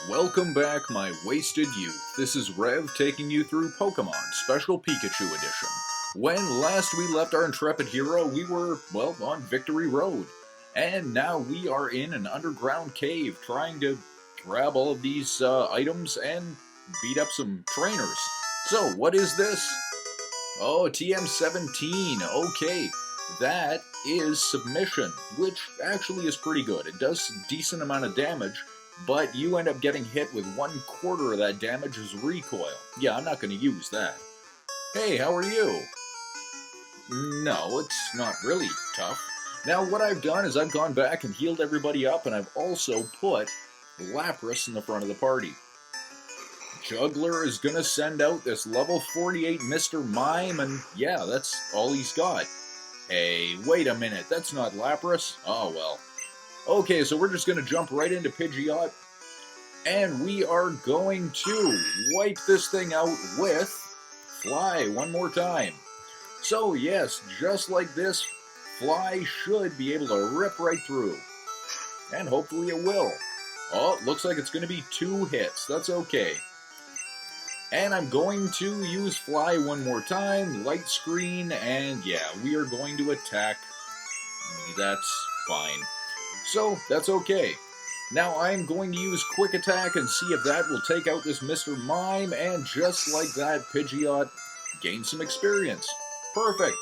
Welcome back, my wasted youth. This is Rev taking you through Pokemon Special Pikachu Edition. When last we left our intrepid hero, we were, well, on Victory Road. And now we are in an underground cave trying to grab all of these items and beat up some trainers. So, what is this? Oh, TM17. Okay, that is Submission, which actually is pretty good. It does a decent amount of damage, but you end up getting hit with 1/4 of that damage as recoil. Yeah, I'm not going to use that. Hey, how are you? No, it's not really tough. Now, what I've done is I've gone back and healed everybody up, and I've also put Lapras in the front of the party. Juggler is going to send out this level 48 Mr. Mime, and yeah, that's all he's got. Hey, wait a minute, that's not Lapras? Oh, well. Okay, so we're just going to jump right into Pidgeot, and we are going to wipe this thing out with Fly one more time. So yes, just like this, Fly should be able to rip right through. And hopefully it will. Oh, it looks like it's going to be 2 hits. That's okay. And I'm going to use Fly one more time, Light Screen, and yeah, we are going to attack. That's fine. So, that's okay. Now I'm going to use Quick Attack and see if that will take out this Mr. Mime, and just like that, Pidgeot gains some experience. Perfect.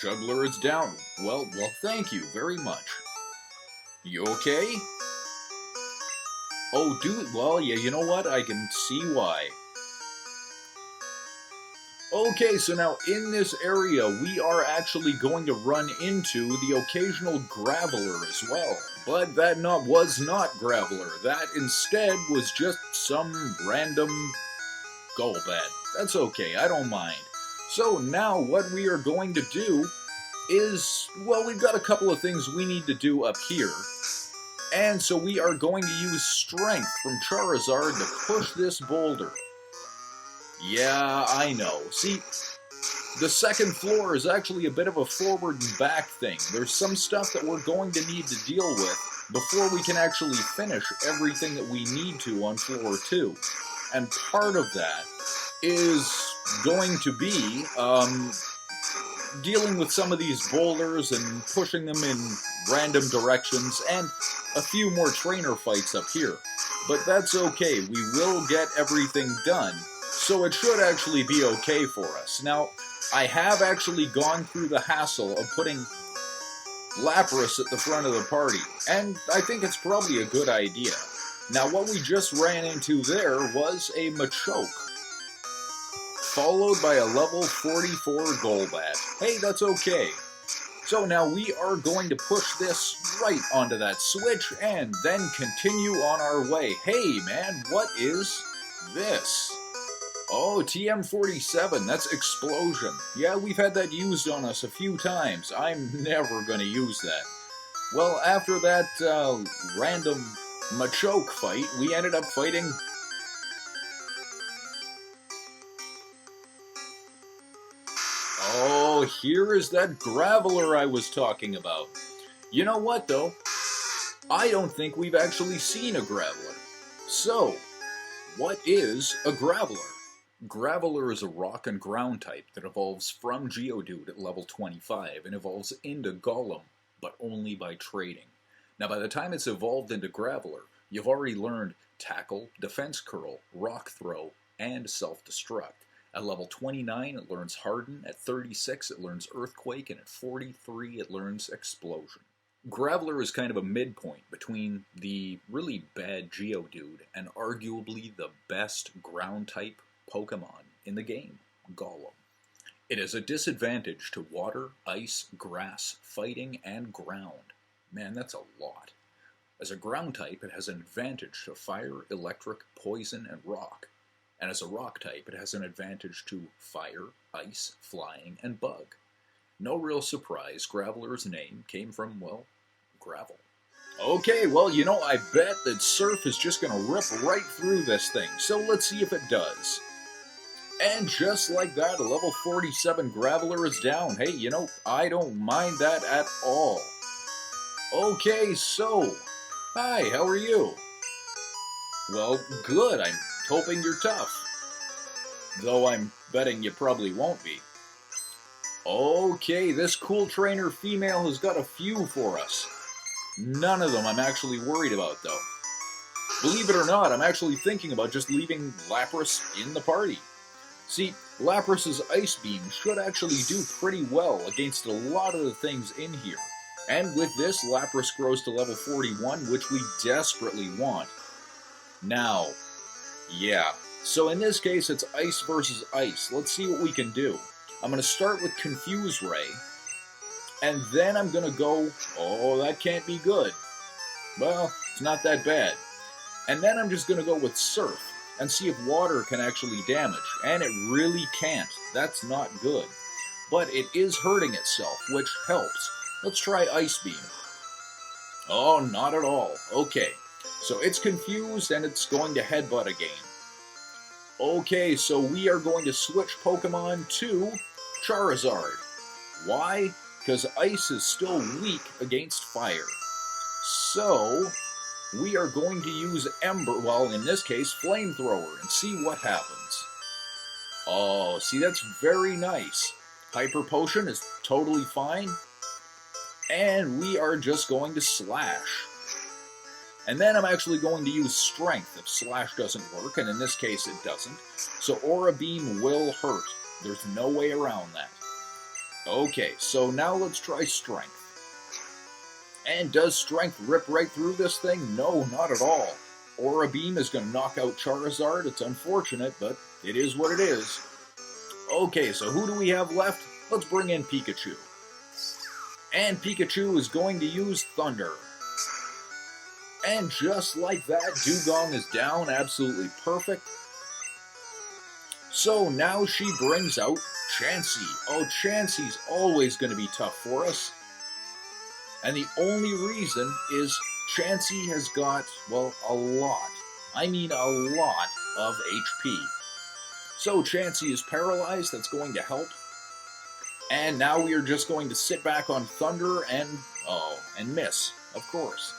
Juggler is down. Well, thank you very much. You okay? Oh, dude, well, yeah, you know what? I can see why. Okay, so now in this area, we are actually going to run into the occasional Graveler as well. But that was not Graveler. That instead was just some random Golbat. That's okay, I don't mind. So now what we are going to do is, well, we've got a couple of things we need to do up here. And so we are going to use Strength from Charizard to push this boulder. Yeah, I know. See, the second floor is actually a bit of a forward and back thing. There's some stuff that we're going to need to deal with before we can actually finish everything that we need to on floor 2. And part of that is going to be dealing with some of these boulders and pushing them in random directions, and a few more trainer fights up here. But that's okay, we will get everything done, so it should actually be okay for us. Now, I have actually gone through the hassle of putting Lapras at the front of the party, and I think it's probably a good idea. Now, what we just ran into there was a Machoke, followed by a level 44 Golbat. Hey, that's okay. So now we are going to push this right onto that switch and then continue on our way. Hey man, what is this? Oh, TM47, that's Explosion. Yeah, we've had that used on us a few times. I'm never going to use that. Well, after that random Machoke fight, we ended up fighting... Oh, here is that Graveler I was talking about. You know what, though? I don't think we've actually seen a Graveler. So, what is a Graveler? Graveler is a rock and ground type that evolves from Geodude at level 25 and evolves into Golem, but only by trading. Now, by the time it's evolved into Graveler, you've already learned Tackle, Defense Curl, Rock Throw, and Self-Destruct. At level 29, it learns Harden. At 36, it learns Earthquake. And at 43, it learns Explosion. Graveler is kind of a midpoint between the really bad Geodude and arguably the best ground-type Pokemon in the game, Golem. It has a disadvantage to water, ice, grass, fighting, and ground. Man, that's a lot. As a ground type, it has an advantage to fire, electric, poison, and rock. And as a rock type, it has an advantage to fire, ice, flying, and bug. No real surprise, Graveler's name came from, well, gravel. Okay, well, you know, I bet that Surf is just going to rip right through this thing, so let's see if it does. And just like that, a level 47 Graveler is down. Hey, you know, I don't mind that at all. Okay, so, hi, how are you? Well, good. I'm hoping you're tough. Though I'm betting you probably won't be. Okay, this cool trainer female has got a few for us. None of them I'm actually worried about, though. Believe it or not, I'm actually thinking about just leaving Lapras in the party. See, Lapras's Ice Beam should actually do pretty well against a lot of the things in here. And with this, Lapras grows to level 41, which we desperately want. Now, yeah, so in this case, it's Ice versus Ice. Let's see what we can do. I'm going to start with Confuse Ray, and then I'm going to go, oh, that can't be good. Well, it's not that bad. And then I'm just going to go with Surf, and see if water can actually damage, and it really can't. That's not good. But it is hurting itself, which helps. Let's try Ice Beam. Oh, not at all. Okay, so it's confused, and it's going to Headbutt again. Okay, so we are going to switch Pokemon to Charizard. Why? Because Ice is still weak against Fire. So we are going to use Ember, well, in this case, Flamethrower, and see what happens. Oh, see, that's very nice. Hyper Potion is totally fine. And we are just going to Slash. And then I'm actually going to use Strength if Slash doesn't work, and in this case it doesn't. So Aura Beam will hurt. There's no way around that. Okay, so now let's try Strength. And does Strength rip right through this thing? No, not at all. Aura Beam is going to knock out Charizard. It's unfortunate, but it is what it is. Okay, so who do we have left? Let's bring in Pikachu. And Pikachu is going to use Thunder. And just like that, Dugong is down, absolutely perfect. So now she brings out Chansey. Oh, Chansey's always going to be tough for us. And the only reason is Chansey has got, well, a lot. I mean a lot of HP. So Chansey is paralyzed, that's going to help. And now we are just going to sit back on Thunder and, and miss, of course.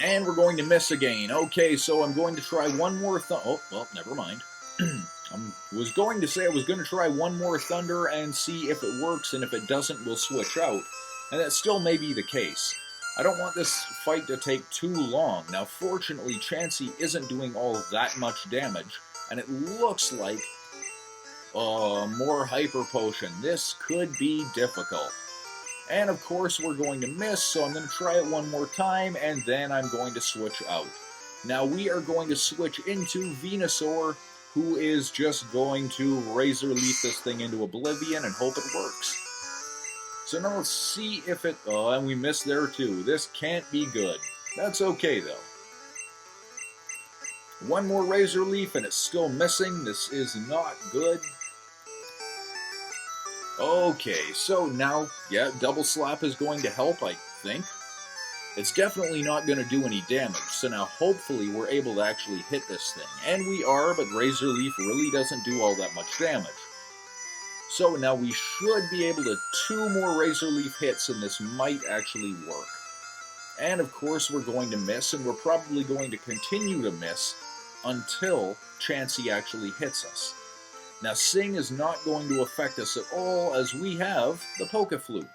And we're going to miss again. Okay, so I'm going to try one more oh, well, never mind. I was going to say I was going to try one more Thunder and see if it works, and if it doesn't, we'll switch out. And that still may be the case. I don't want this fight to take too long. Now, fortunately, Chansey isn't doing all that much damage, and it looks like more Hyper Potion. This could be difficult. And of course we're going to miss, so I'm going to try it one more time, and then I'm going to switch out. Now we are going to switch into Venusaur, who is just going to Razor Leaf this thing into oblivion and hope it works. So now let's see if it... Oh, and we missed there too. This can't be good. That's okay though. One more Razor Leaf and it's still missing. This is not good. Okay, so now, yeah, Double Slap is going to help, I think. It's definitely not going to do any damage, so now hopefully we're able to actually hit this thing. And we are, but Razor Leaf really doesn't do all that much damage. So now we should be able to 2 more Razor Leaf hits, and this might actually work. And of course we're going to miss, and we're probably going to continue to miss until Chansey actually hits us. Now, Sing is not going to affect us at all, as we have the Poké-Flute.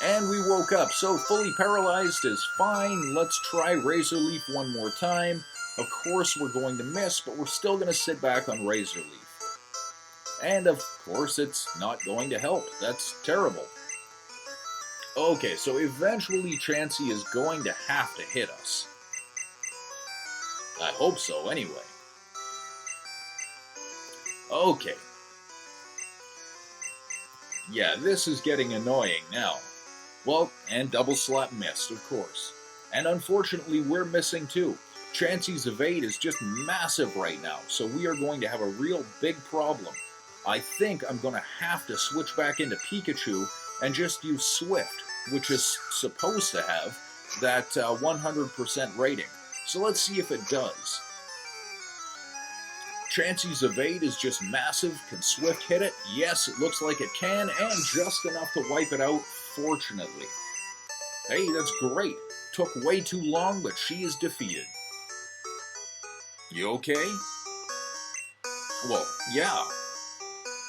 And we woke up, so fully paralyzed is fine. Let's try Razor Leaf one more time. Of course, we're going to miss, but we're still going to sit back on Razor Leaf. And of course, it's not going to help. That's terrible. Okay, so eventually Chansey is going to have to hit us. I hope so, anyway. Okay. Yeah, this is getting annoying now. Well, and Double Slap missed, of course. And unfortunately, we're missing too. Chansey's evade is just massive right now, so we are going to have a real big problem. I think I'm going to have to switch back into Pikachu and just use Swift, which is supposed to have that 100% rating. So let's see if it does. Chansey's evade is just massive. Can Swift hit it? Yes, it looks like it can, and just enough to wipe it out. unfortunately. Hey, that's great. Took way too long, but she is defeated. You okay? Well, yeah.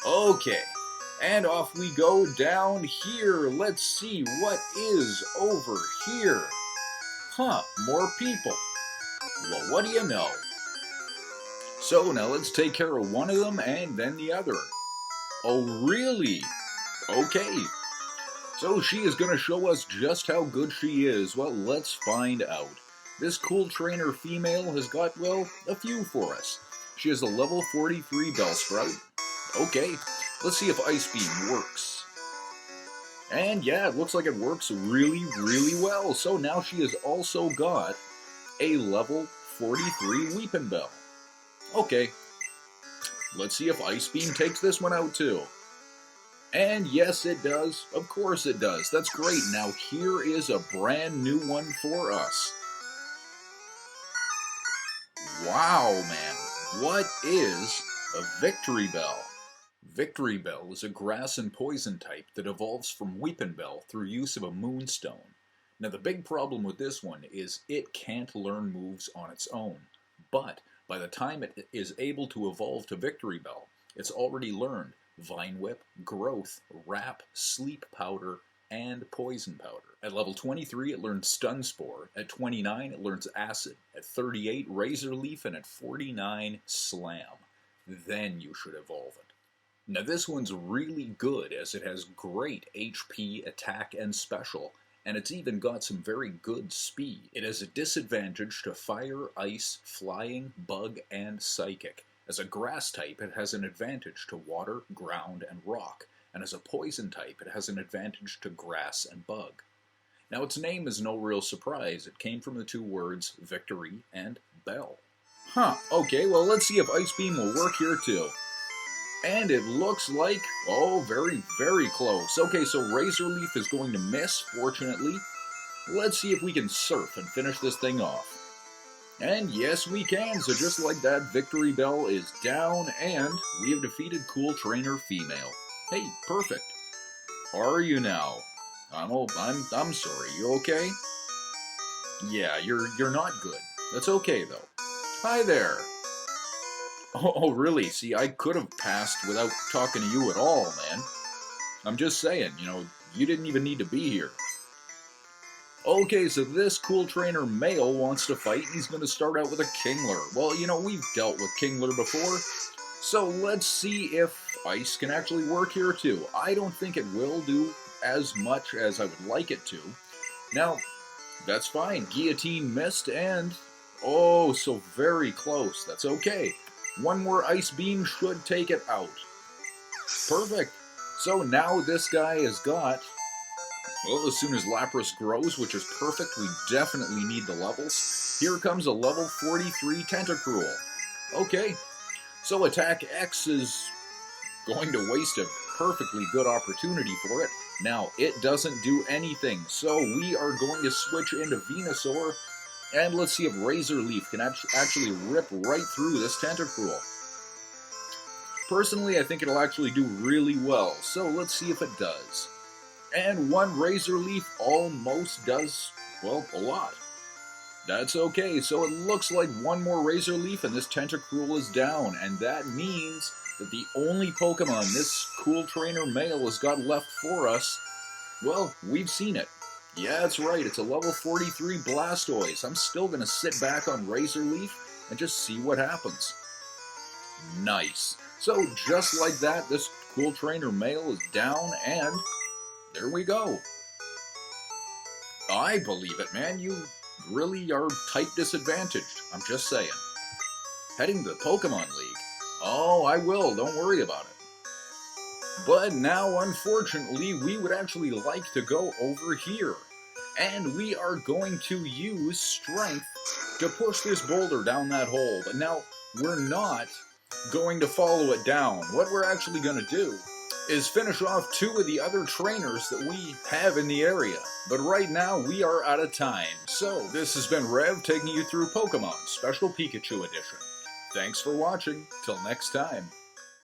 Okay. And off we go down here. Let's see what is over here. Huh, more people. Well, what do you know? So now let's take care of one of them and then the other. Oh, really? Okay. So she is going to show us just how good she is. Well, let's find out. This cool trainer female has got, well, a few for us. She has a level 43 Bellsprout. Okay, let's see if Ice Beam works. And yeah, it looks like it works really, really well. So now she has also got a level 43 Weepin' Bell. Okay, let's see if Ice Beam takes this one out too. And yes, it does. Of course it does. That's great. Now here is a brand new one for us. Wow, man. What is a Victory Bell? Victory Bell is a grass and poison type that evolves from Weepin' Bell through use of a Moonstone. Now the big problem with this one is it can't learn moves on its own. But by the time it is able to evolve to Victory Bell, it's already learned Vine Whip, Growth, Wrap, Sleep Powder, and Poison Powder. At level 23, it learns Stun Spore. At 29, it learns Acid. At 38, Razor Leaf, and at 49, Slam. Then you should evolve it. Now this one's really good as it has great HP, attack, and special, and it's even got some very good speed. It has a disadvantage to Fire, Ice, Flying, Bug, and Psychic. As a grass type, it has an advantage to water, ground, and rock, and as a poison type, it has an advantage to grass and bug. Now its name is no real surprise. It came from the two words victory and bell. Huh, okay, well let's see if Ice Beam will work here too. And it looks like, oh, very, very close. Okay, so Razor Leaf is going to miss, fortunately. Let's see if we can surf and finish this thing off. And yes, we can. So just like that, Victory Bell is down, and we have defeated Cool Trainer Female. Hey, perfect. How are you now? I'm sorry. You okay? Yeah, you're not good. That's okay though. Hi there. Oh, really? See, I could have passed without talking to you at all, man. I'm just saying, you didn't even need to be here. Okay, so this Cool Trainer male wants to fight, and he's going to start out with a Kingler. Well, we've dealt with Kingler before, so let's see if Ice can actually work here too. I don't think it will do as much as I would like it to. Now, that's fine. Guillotine missed, and oh, so very close. That's okay. One more Ice Beam should take it out. Perfect. So now this guy has got, well, as soon as Lapras grows, which is perfect, we definitely need the levels. Here comes a level 43 Tentacruel. Okay, so Attack X is going to waste a perfectly good opportunity for it. Now, it doesn't do anything, so we are going to switch into Venusaur, and let's see if Razor Leaf can actually rip right through this Tentacruel. Personally, I think it'll actually do really well, so let's see if it does. And one Razor Leaf almost does, well, a lot. That's okay, so it looks like one more Razor Leaf and this Tentacruel is down, and that means that the only Pokemon this Cool Trainer male has got left for us, well, we've seen it. Yeah, that's right, it's a level 43 Blastoise. I'm still going to sit back on Razor Leaf and just see what happens. Nice. So, just like that, this Cool Trainer male is down, and there we go. I believe it, man. You really are type disadvantaged. I'm just saying. Heading to the Pokemon League. Oh, I will. Don't worry about it. But now, unfortunately, we would actually like to go over here. And we are going to use Strength to push this boulder down that hole. But now, we're not going to follow it down. What we're actually going to do is finish off two of the other trainers that we have in the area. But right now, we are out of time. So, this has been Rev taking you through Pokemon Special Pikachu Edition. Thanks for watching. Till next time.